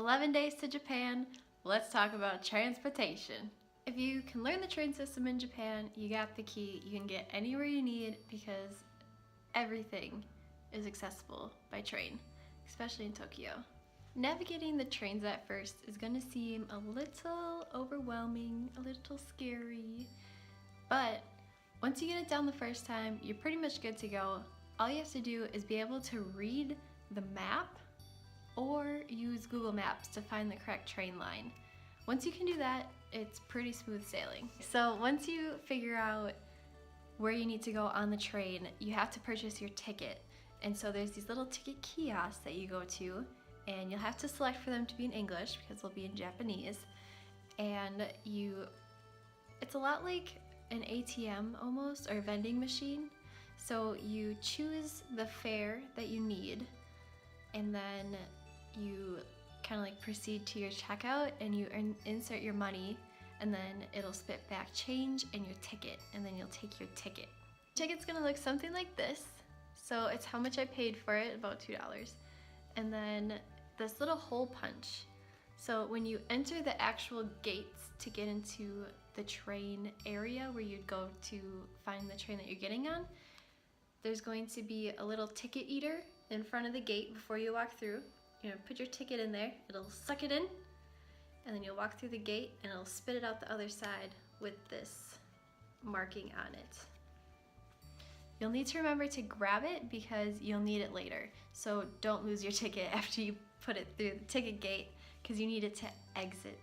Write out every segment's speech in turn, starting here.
11 days to Japan. Let's talk about transportation. If you can learn the train system in Japan, you got the key. You can get anywhere you need because everything is accessible by train, especially in Tokyo. Navigating the trains at first is going to seem a little overwhelming, a little scary, but once you get it down the first time, you're pretty much good to go. All you have to do is be able to read the map or use Google Maps to find the correct train line. Once you can do that, it's pretty smooth sailing. So once you figure out where you need to go on the train, you have to purchase your ticket. And so there's these little ticket kiosks that you go to, and you'll have to select for them to be in English because they'll be in Japanese. And it's a lot like an ATM almost, or a vending machine. So you choose the fare that you need, and then you kind of like proceed to your checkout and you insert your money, and then it'll spit back change and your ticket, and then you'll take your ticket. The ticket's gonna look something like this. So it's how much I paid for it, about $2. And then this little hole punch. So when you enter the actual gates to get into the train area where you'd go to find the train that you're getting on, there's going to be a little ticket eater in front of the gate before you walk through. You're gonna put your ticket in there, it'll suck it in, and then you'll walk through the gate and it'll spit it out the other side with this marking on it. You'll need to remember to grab it because you'll need it later. So don't lose your ticket after you put it through the ticket gate, because you need it to exit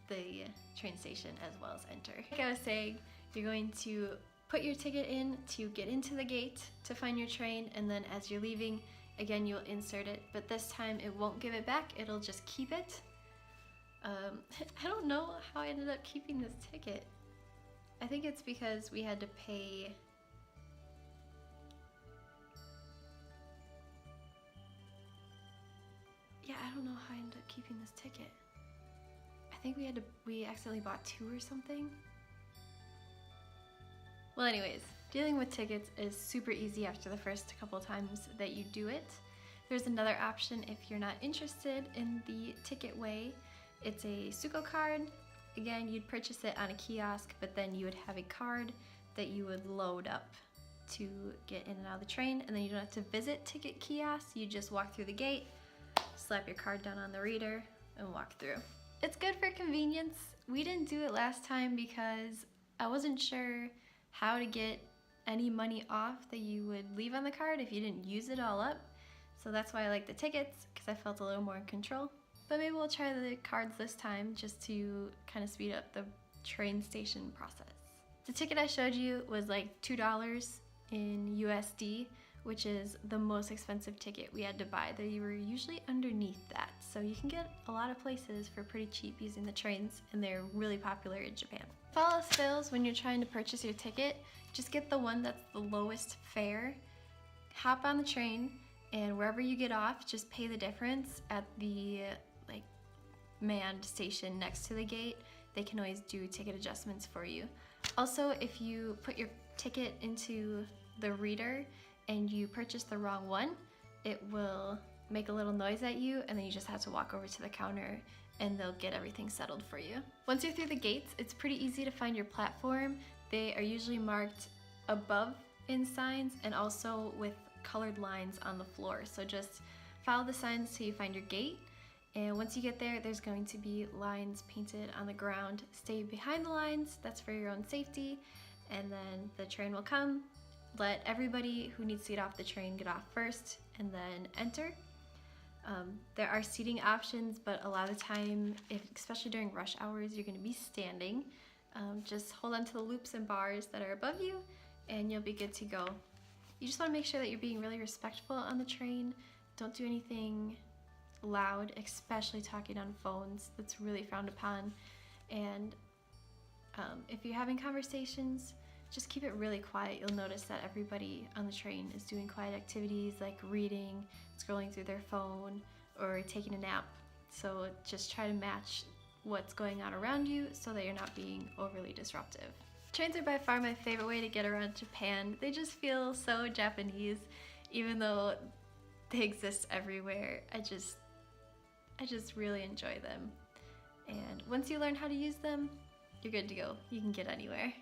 the train station as well as enter. Like I was saying, you're going to put your ticket in to get into the gate to find your train, and then as you're leaving, again, you'll insert it, but this time it won't give it back, it'll just keep it. I don't know how I ended up keeping this ticket. I think it's because we had to pay I don't know how I ended up keeping this ticket. I think we accidentally bought 2 or something. Well, anyways, dealing with tickets is super easy after the first couple times that you do it. There's another option if you're not interested in the ticket way. It's a Suica card. Again, you'd purchase it on a kiosk, but then you would have a card that you would load up to get in and out of the train, and then you don't have to visit ticket kiosks. You just walk through the gate, slap your card down on the reader, and walk through. It's good for convenience. We didn't do it last time because I wasn't sure how to get any money off that you would leave on the card if you didn't use it all up. So that's why I like the tickets, because I felt a little more in control. But maybe we'll try the cards this time just to kind of speed up the train station process. The ticket I showed you was like $2 in USD, which is the most expensive ticket we had to buy. They were usually underneath that. So you can get a lot of places for pretty cheap using the trains, and they're really popular in Japan. If all else fails when you're trying to purchase your ticket, just get the one that's the lowest fare, hop on the train, and wherever you get off, just pay the difference at the manned station next to the gate. They can always do ticket adjustments for you. Also, if you put your ticket into the reader and you purchase the wrong one, it will make a little noise at you, and then you just have to walk over to the counter and they'll get everything settled for you. Once you're through the gates, it's pretty easy to find your platform. They are usually marked above in signs and also with colored lines on the floor. So just follow the signs till you find your gate. And once you get there, there's going to be lines painted on the ground. Stay behind the lines, that's for your own safety. And then the train will come. Let everybody who needs to get off the train get off first, and then enter. There are seating options, but a lot of the time, especially during rush hours, you're going to be standing. Just hold on to the loops and bars that are above you, and you'll be good to go. You just want to make sure that you're being really respectful on the train. Don't do anything loud, especially talking on phones. That's really frowned upon. And if you're having conversations, just keep it really quiet. You'll notice that everybody on the train is doing quiet activities like reading, scrolling through their phone, or taking a nap. So just try to match what's going on around you so that you're not being overly disruptive. Trains are by far my favorite way to get around Japan. They just feel so Japanese, even though they exist everywhere. I just really enjoy them. And once you learn how to use them, you're good to go. You can get anywhere.